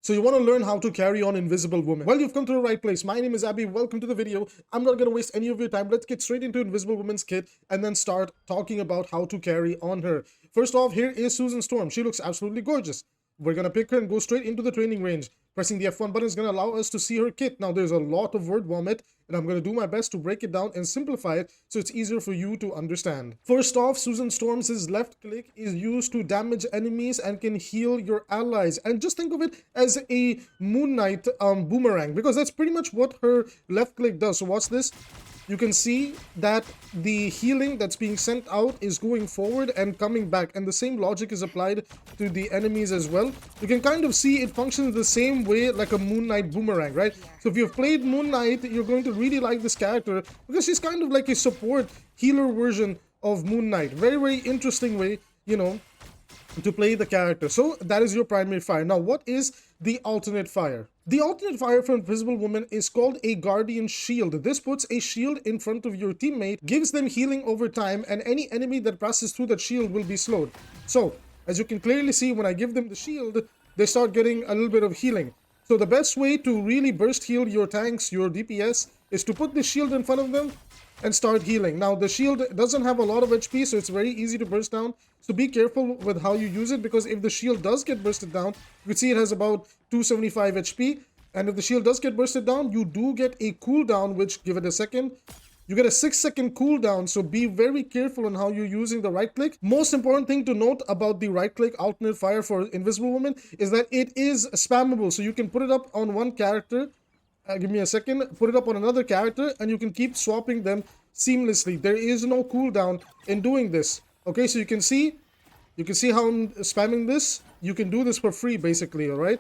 So you want to learn how to carry on Invisible Woman. Well, you've come to the right place. My name is Abby. Welcome to the video. I'm not going to waste any of your time. Let's get straight into Invisible Woman's kit and then start talking about how to carry on her. First off, here is Susan Storm. She looks absolutely gorgeous. We're going to pick her and go straight into the training range. Pressing the F1 button is going to allow us to see her kit. Now, there's a lot of word vomit, and I'm going to do my best to break it down and simplify it so it's easier for you to understand. First off, Susan Storm's left click is used to damage enemies and can heal your allies. And just think of it as a Moon Knight boomerang, because that's pretty much what her left click does. So watch this. You can see that the healing that's being sent out is going forward and coming back, and the same logic is applied to the enemies as well. You can kind of see it functions the same way like a Moon Knight boomerang, right? So if you've played Moon Knight, you're going to really like this character because she's kind of like a support healer version of Moon Knight. Very, very interesting way, you know, to play the character. So that is your primary fire. Now, what is the alternate fire? The alternate fire for Invisible Woman is called a Guardian Shield. This puts a shield in front of your teammate, gives them healing over time, and any enemy that passes through that shield will be slowed. So, as you can clearly see, when I give them the shield, they start getting a little bit of healing. So the best way to really burst heal your tanks, your DPS, is to put the shield in front of them and start healing. Now, the shield doesn't have a lot of HP, so it's very easy to burst down. So be careful with how you use it, because if the shield does get bursted down, you can see it has about 275 HP. And if the shield does get bursted down, you do get a cooldown, which, give it a second, you get a 6-second cooldown. So be very careful on how you're using the right click. Most important thing to note about the right click alternate fire for Invisible Woman is that it is spammable. So you can put it up on one character, give me a second, put it up on another character, and you can keep swapping them seamlessly. There is no cooldown in doing this. Okay, so you can see how I'm spamming this. You can do this for free, basically, all right?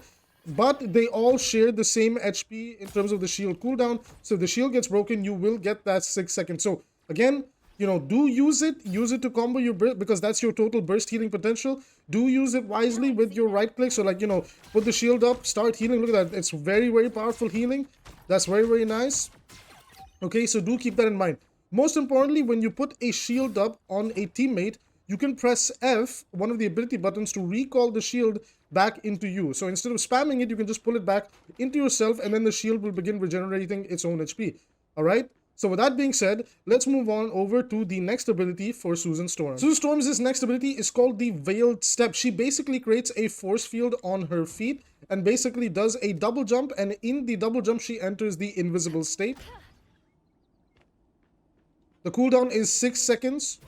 But they all share the same HP in terms of the shield cooldown. So if the shield gets broken, you will get that 6 seconds. So again, you know, do use it to combo your burst, because that's your total burst healing potential. Do use it wisely with your right click. So, like, you know, put the shield up, start healing. Look at that. It's very, very powerful healing. That's very, very nice. Okay, so do keep that in mind. Most importantly, when you put a shield up on a teammate, you can press F, one of the ability buttons, to recall the shield back into you. So instead of spamming it, you can just pull it back into yourself, and then the shield will begin regenerating its own HP. All right? So with that being said, let's move on over to the next ability for Susan Storm. Susan Storm's next ability is called the Veiled Step. She basically creates a force field on her feet and basically does a double jump, and in the double jump, she enters the invisible state. The cooldown is 6 seconds.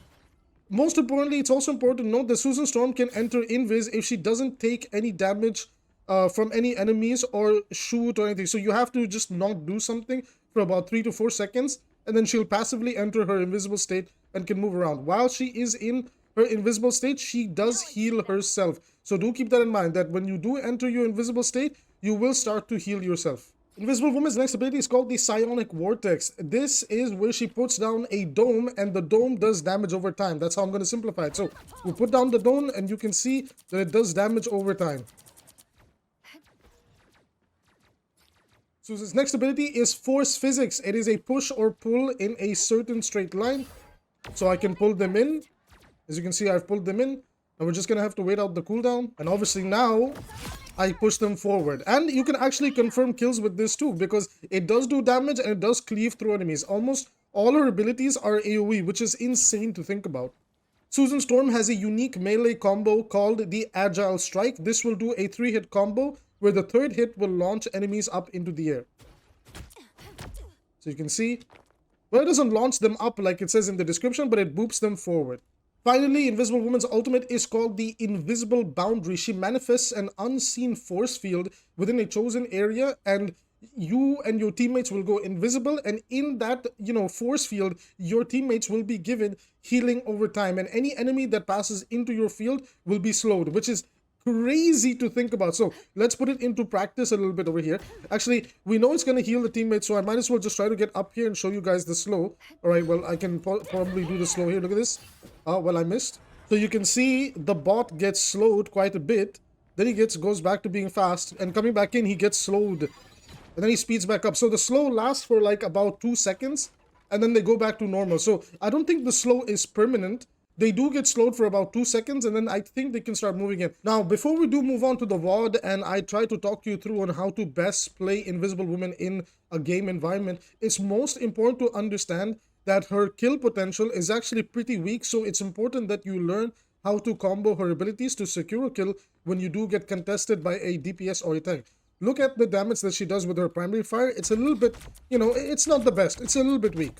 Most importantly, it's also important to note that Susan Storm can enter invis if she doesn't take any damage from any enemies or shoot or anything. So you have to just not do something for about 3 to 4 seconds, and then she'll passively enter her invisible state and can move around. While she is in her invisible state, she does heal herself. So do keep that in mind, that when you do enter your invisible state, you will start to heal yourself. Invisible Woman's next ability is called the Psionic Vortex. This is where she puts down a dome, and the dome does damage over time. That's how I'm going to simplify it. So we put down the dome, and you can see that it does damage over time. Susan's next ability is Force Physics. It is a push or pull in a certain straight line. So I can pull them in. As you can see, I've pulled them in, and we're just going to have to wait out the cooldown. And obviously now I push them forward. And you can actually confirm kills with this too, because it does do damage and it does cleave through enemies. Almost all her abilities are AoE, which is insane to think about. Susan Storm has a unique melee combo called the Agile Strike. This will do a 3-hit combo where the 3rd hit will launch enemies up into the air. So you can see, well, it doesn't launch them up like it says in the description, but it boops them forward. Finally, Invisible Woman's ultimate is called the Invisible Boundary. She manifests an unseen force field within a chosen area, and you and your teammates will go invisible, and in that, you know, force field, your teammates will be given healing over time, and any enemy that passes into your field will be slowed, which is crazy to think about. So let's put it into practice a little bit over here. Actually, we know it's going to heal the teammates, so I might as well just try to get up here and show you guys the slow. All right, well, I can probably do the slow here. Look at this. Well, I missed. So you can see the bot gets slowed quite a bit. Then he goes back to being fast, and coming back in, he gets slowed. And then he speeds back up. So the slow lasts for like about 2 seconds, and then they go back to normal. So I don't think the slow is permanent. they do get slowed for about 2 seconds, and then I think they can start moving in. Now, before we do move on to the VOD, and I try to talk you through on how to best play Invisible Woman in a game environment, it's most important to understand that her kill potential is actually pretty weak, so it's important that you learn how to combo her abilities to secure a kill when you do get contested by a DPS or a tank. Look at the damage that she does with her primary fire. It's a little bit, it's not the best. It's a little bit weak.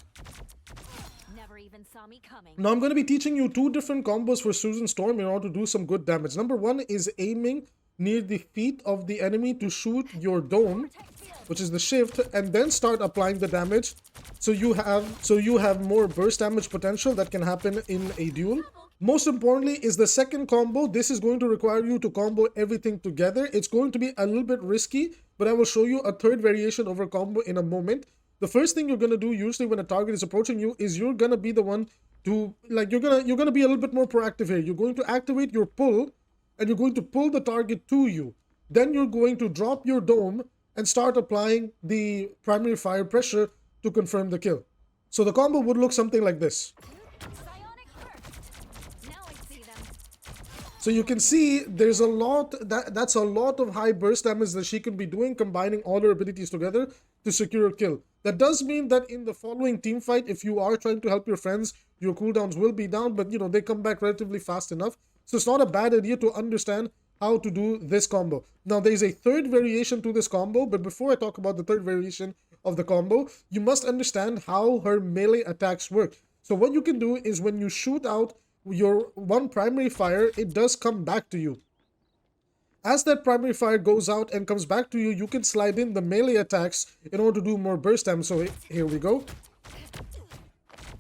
Now I'm going to be teaching you 2 different combos for Susan Storm in order to do some good damage. Number 1 is aiming near the feet of the enemy to shoot your dome, which is the shift, and then start applying the damage. So you have more burst damage potential that can happen in a duel. Most importantly is the second combo. This is going to require you to combo everything together. It's going to be a little bit risky, but I will show you a third variation of a combo in a moment. The first thing you're going to do usually when a target is approaching you is you're going to be the one to, like, you're going to be a little bit more proactive here. You're going to activate your pull, and you're going to pull the target to you. Then you're going to drop your dome and start applying the primary fire pressure to confirm the kill. So the combo would look something like this. So you can see there's a lot, that's a lot of high burst damage that she can be doing, combining all her abilities together to secure a kill. That does mean that in the following team fight, if you are trying to help your friends, your cooldowns will be down, but they come back relatively fast enough. So it's not a bad idea to understand how to do this combo. Now there's a third variation to this combo, but before I talk about the third variation of the combo, you must understand how her melee attacks work. So what you can do is when you shoot out your one primary fire, it does come back to you. As that primary fire goes out and comes back to you, you can slide in the melee attacks in order to do more burst damage. So here we go.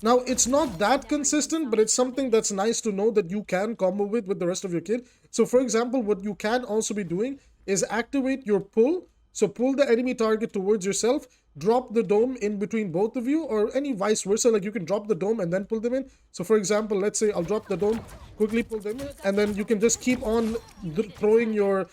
Now, it's not that consistent, but it's something that's nice to know that you can combo with the rest of your kit. So for example, what you can also be doing is activate your pull. So pull the enemy target towards yourself, drop the dome in between both of you, or any vice versa. Like you can drop the dome and then pull them in. So for example, let's say I'll drop the dome, quickly pull them in, and then you can just keep on throwing your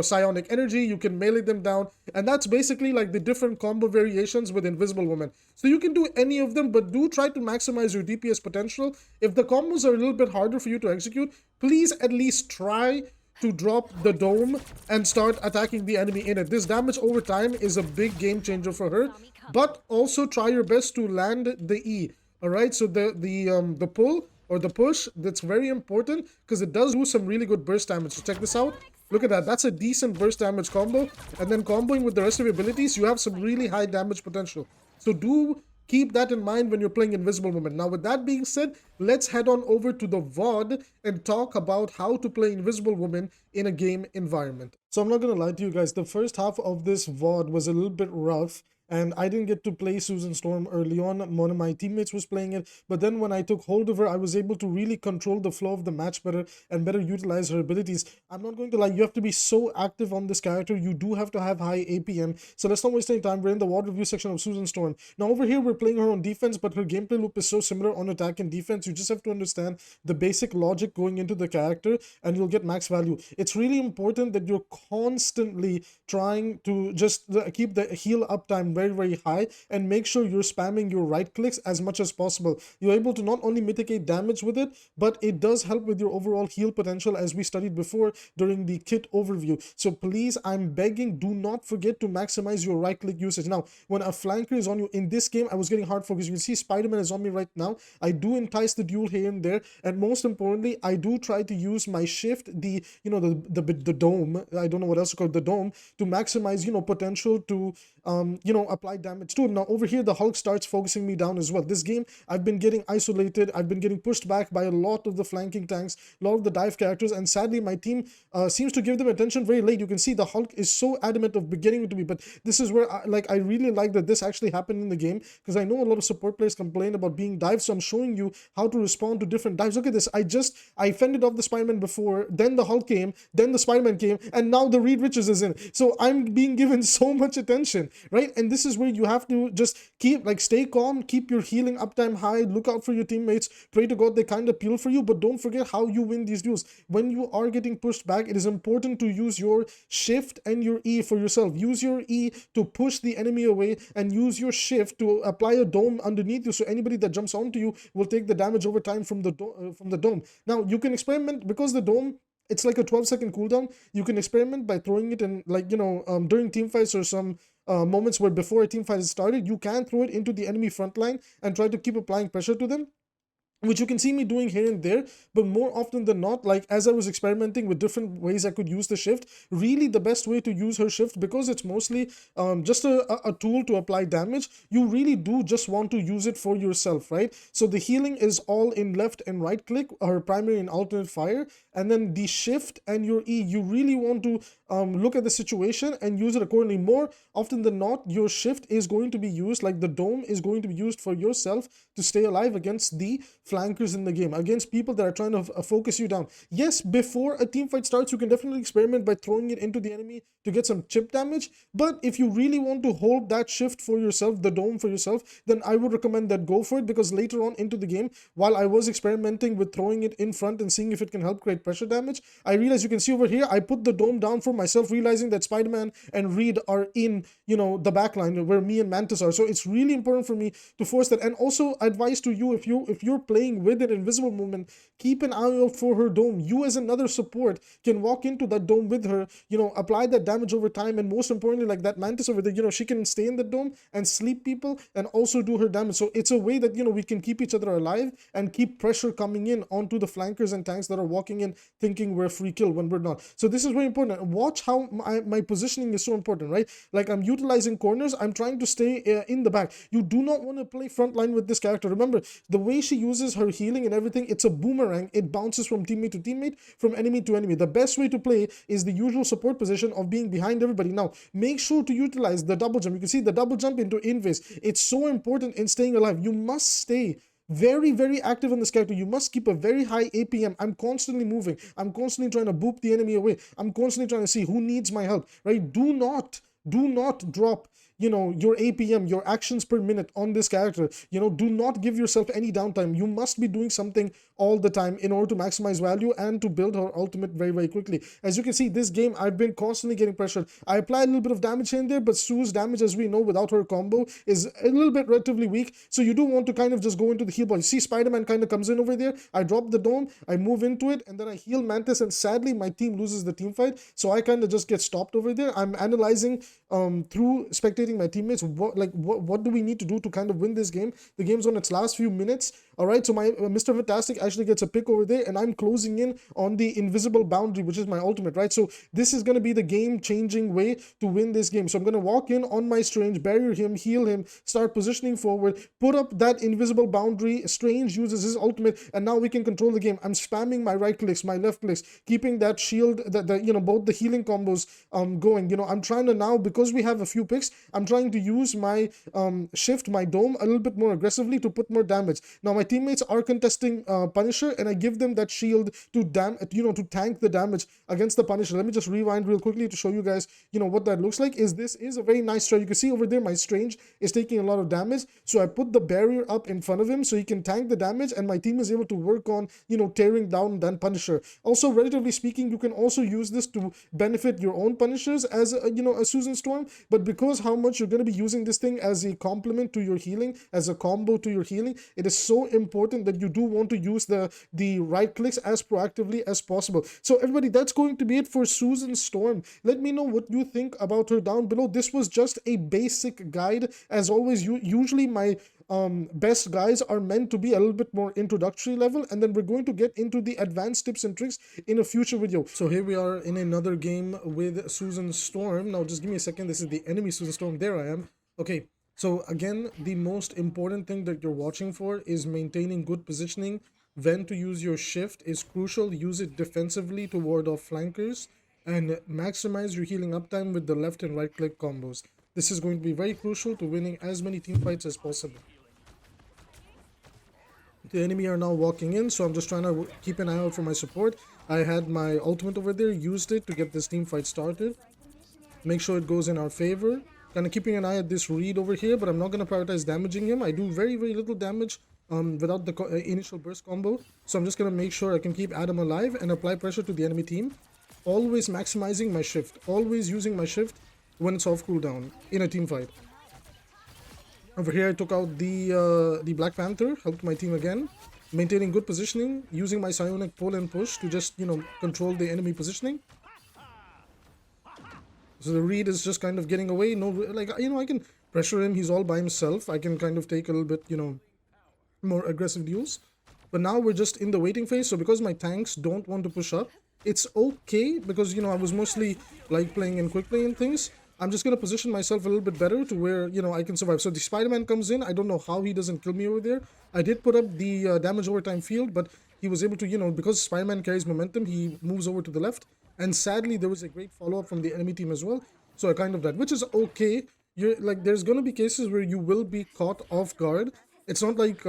psionic energy. You can melee them down, and that's basically like the different combo variations with Invisible Woman. So you can do any of them, but do try to maximize your DPS potential. If the combos are a little bit harder for you to execute, please at least try to drop the dome and start attacking the enemy in it. This damage over time is a big game changer for her, but also try your best to land the E. All right, so the pull or the push, that's very important because it does do some really good burst damage. So check this out. Look at that. That's a decent burst damage combo, and then comboing with the rest of your abilities, you have some really high damage potential. So do keep that in mind when you're playing Invisible Woman. Now, with that being said, let's head on over to the VOD and talk about how to play Invisible Woman in a game environment. So I'm not gonna lie to you guys, the first half of this VOD was a little bit rough, and I didn't get to play Susan Storm early on. One of my teammates was playing it, but then when I took hold of her, I was able to really control the flow of the match better and better utilize her abilities. I'm not going to lie, you have to be so active on this character. You do have to have high APM. So let's not waste any time. We're in the VOD review section of Susan Storm. Now over here, we're playing her on defense, but her gameplay loop is so similar on attack and defense. You just have to understand the basic logic going into the character, and you'll get max value. It's really important that you're constantly trying to just keep the heal uptime very high and make sure you're spamming your right clicks as much as possible. You're able to not only mitigate damage with it, but it does help with your overall heal potential, as we studied before during the kit overview. So please, I'm begging, do not forget to maximize your right click usage. Now, when a flanker is on you in this game, I was getting hard focus. You can see Spider-Man is on me right now. I do entice the duel here and there, and most importantly, I do try to use my shift, the dome, I don't know what else to call it, the dome, to maximize potential to apply damage too. Now over here, the Hulk starts focusing me down as well. This game, I've been getting isolated. I've been getting pushed back by a lot of the flanking tanks, a lot of the dive characters, and sadly my team seems to give them attention very late. You can see the Hulk is so adamant of beginning to be, but this is where I really like that this actually happened in the game, because I know a lot of support players complain about being dived, so I'm showing you how to respond to different dives. Look at this. I fended off the Spider-Man before, then the Hulk came, then the Spider-Man came, and now the Reed Richards is in. So I'm being given so much attention, right? And this is where you have to just keep, like, stay calm, keep your healing uptime high, look out for your teammates, pray to God they kind of peel for you, but don't forget how you win these duels. When you are getting pushed back, it is important to use your shift and your E for yourself. Use your E to push the enemy away, and use your shift to apply a dome underneath you, so anybody that jumps onto you will take the damage over time from the dome. Now you can experiment, because the dome, it's like a 12-second cooldown. You can experiment by throwing it in, like, during team fights, or some moments where before a team fight is started, you can throw it into the enemy front line and try to keep applying pressure to them, which you can see me doing here and there. But more often than not, like, as I was experimenting with different ways I could use the shift, really the best way to use her shift, because it's mostly just a tool to apply damage, you really do just want to use it for yourself, right? So the healing is all in left and right click, her primary and alternate fire, and then the shift and your E, you really want to look at the situation and use it accordingly. More often than not, your shift is going to be used, like the dome is going to be used for yourself to stay alive against the flankers in the game, against people that are trying to focus you down. Yes, before a team fight starts, you can definitely experiment by throwing it into the enemy to get some chip damage, but if you really want to hold that shift for yourself, the dome for yourself, then I would recommend that go for it, because later on into the game, while I was experimenting with throwing it in front and seeing if it can help create pressure damage, I realized, you can see over here, I put the dome down for myself, realizing that Spider-Man and Reed are in, the backline where me and Mantis are. So it's really important for me to force that. And also, advice to you, if you're playing with an invisible woman, keep an eye out for her dome. You as another support can walk into that dome with her, apply that damage over time, and most importantly, like that Mantis over there, she can stay in the dome and sleep people and also do her damage. So it's a way that, we can keep each other alive and keep pressure coming in onto the flankers and tanks that are walking in thinking we're free kill when we're not. So this is very important. Watch how my positioning is so important, right? Like, I'm utilizing corners, I'm trying to stay in the back. You do not want to play frontline with this character. Remember, the way she uses her healing and everything, it's a boomerang. It bounces from teammate to teammate, from enemy to enemy. The best way to play is the usual support position of being behind everybody. Now, make sure to utilize the double jump. You can see the double jump into invis. It's so important in staying alive. You must stay very, very active in this character. You must keep a very high APM. I'm constantly moving. I'm constantly trying to boop the enemy away. I'm constantly trying to see who needs my help, right? Do not drop your APM, your actions per minute on this character. Do not give yourself any downtime. You must be doing something all the time in order to maximize value and to build her ultimate very, very quickly. As you can see, this game, I've been constantly getting pressured. I apply a little bit of damage here and there, but Sue's damage, as we know, without her combo is a little bit relatively weak. So you do want to kind of just go into the heal ball. You see Spider-Man kind of comes in over there. I drop the dome, I move into it, and then I heal Mantis, and sadly my team loses the team fight. So I kind of just get stopped over there. I'm analyzing through spectating my teammates, what do we need to do to kind of win this game. The game's on its last few minutes. All right, so my Mr. Fantastic actually gets a pick over there, and I'm closing in on the invisible boundary, which is my ultimate, right? So this is going to be the game-changing way to win this game. So I'm going to walk in on my Strange, barrier him, heal him, start positioning forward, put up that invisible boundary. Strange uses his ultimate, and now we can control the game. I'm spamming my right clicks, my left clicks, keeping that shield, both the healing combos going. I'm trying to now, because we have a few picks, I'm trying to use my shift, my dome, a little bit more aggressively to put more damage. Now my teammates are contesting Punisher, and I give them that shield to tank the damage against the Punisher. Let me just rewind real quickly to show you guys, what that looks like. This is a very nice strat. You can see over there my Strange is taking a lot of damage, so I put the barrier up in front of him so he can tank the damage, and my team is able to work on tearing down that Punisher. Also, relatively speaking, you can also use this to benefit your own Punishers as a Susan Storm, but because how much you're going to be using this thing as a complement to your healing, as a combo to your healing, it is so important that you do want to use the right clicks as proactively as possible. So everybody, that's going to be it for Susan Storm. Let me know what you think about her down below. This was just a basic guide. As always, usually my best guys are meant to be a little bit more introductory level, and then we're going to get into the advanced tips and tricks in a future video. So here we are in another game with Susan Storm. Now just give me a second. This is the enemy Susan Storm. There I am. Okay, so again, the most important thing that you're watching for is maintaining good positioning. When to use your shift is crucial. Use it defensively to ward off flankers, and maximize your healing uptime with the left and right click combos. This is going to be very crucial to winning as many team fights as possible. The enemy are now walking in, so I'm just trying to keep an eye out for my support. I had my ultimate over there, used it to get this team fight started. Make sure it goes in our favor. Kind of keeping an eye at this Reed over here, but I'm not going to prioritize damaging him. I do very, very little damage without the initial burst combo. So I'm just going to make sure I can keep Adam alive and apply pressure to the enemy team. Always maximizing my shift. Always using my shift when it's off cooldown in a team fight. Over here, I took out the Black Panther, helped my team again. Maintaining good positioning, using my psionic pull and push to just, you know, control the enemy positioning. So the Reed is just kind of getting away. No, like, you know, I can pressure him. He's all by himself. I can kind of take a little bit, you know, more aggressive deals. But now we're just in the waiting phase. So because my tanks don't want to push up, it's okay because, you know, I was mostly like playing in quick play and things. I'm just going to position myself a little bit better to where, you know, I can survive. So the Spider-Man comes in. I don't know how he doesn't kill me over there. I did put up the damage over time field, but he was able to, you know, because Spider-Man carries momentum, he moves over to the left. And sadly, there was a great follow-up from the enemy team as well. So I kind of died, which is okay. You're like, there's going to be cases where you will be caught off guard. It's not like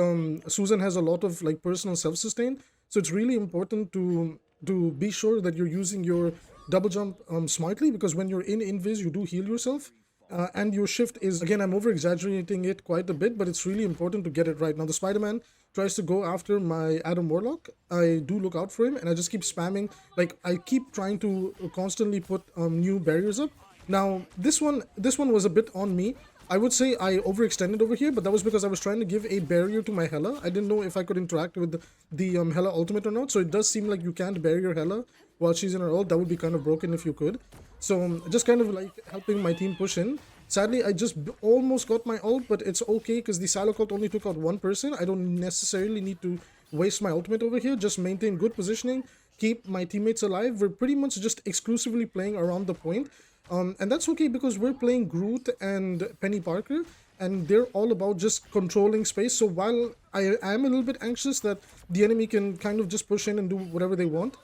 Susan has a lot of like personal self-sustain. So it's really important to be sure that you're using your double jump smartly, because when you're in invis, you do heal yourself. And your shift is, again, I'm over exaggerating it quite a bit, but it's really important to get it right. Now the Spider-Man tries to go after my Adam Warlock. I do look out for him, and I just keep spamming. Like, I keep trying to constantly put new barriers up. Now this one was a bit on me. I would say I overextended over here, but that was because I was trying to give a barrier to my Hela. I didn't know if I could interact with the Hela ultimate or not. So it does seem like you can't barrier Hela while she's in her ult. That would be kind of broken if you could. So just kind of like helping my team push in. Sadly, I just almost got my ult, but it's okay because the silo cult only took out one person. I don't necessarily need to waste my ultimate over here. Just maintain good positioning, keep my teammates alive. We're pretty much just exclusively playing around the point. And that's okay because we're playing Groot and Penny Parker, and they're all about just controlling space. So while I am a little bit anxious that the enemy can kind of just push in and do whatever they want,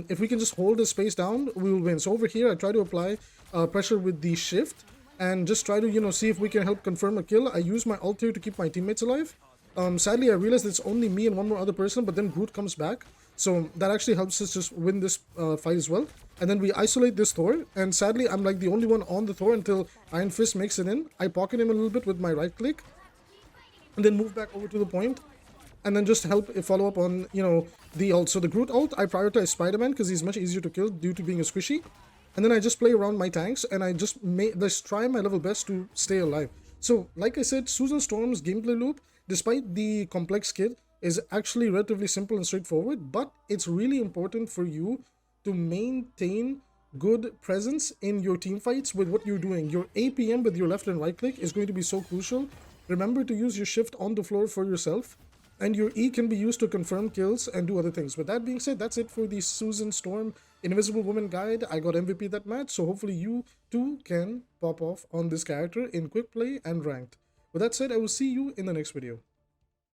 if we can just hold the space down, we will win. So over here, I try to apply pressure with the shift and just try to, you know, see if we can help confirm a kill. I use my ult here to keep my teammates alive. Sadly, I realized it's only me and one more other person, but then Groot comes back. So that actually helps us just win this fight as well. And then we isolate this Thor, and sadly, I'm like the only one on the Thor until Iron Fist makes it in. I pocket him a little bit with my right click, and then move back over to the point, and then just help follow up on, you know, the ult. So the Groot ult, I prioritize Spider-Man because he's much easier to kill due to being a squishy. And then I just play around my tanks, and I just try my level best to stay alive. So, like I said, Susan Storm's gameplay loop, despite the complex kit, is actually relatively simple and straightforward, but it's really important for you to maintain good presence in your team fights with what you're doing. Your APM with your left and right click is going to be so crucial. Remember to use your shift on the floor for yourself, and your E can be used to confirm kills and do other things. With that being said, that's it for the Susan Storm Invisible Woman guide. I got MVP that match, so hopefully you too can pop off on this character in quick play and ranked. With that said, I will see you in the next video.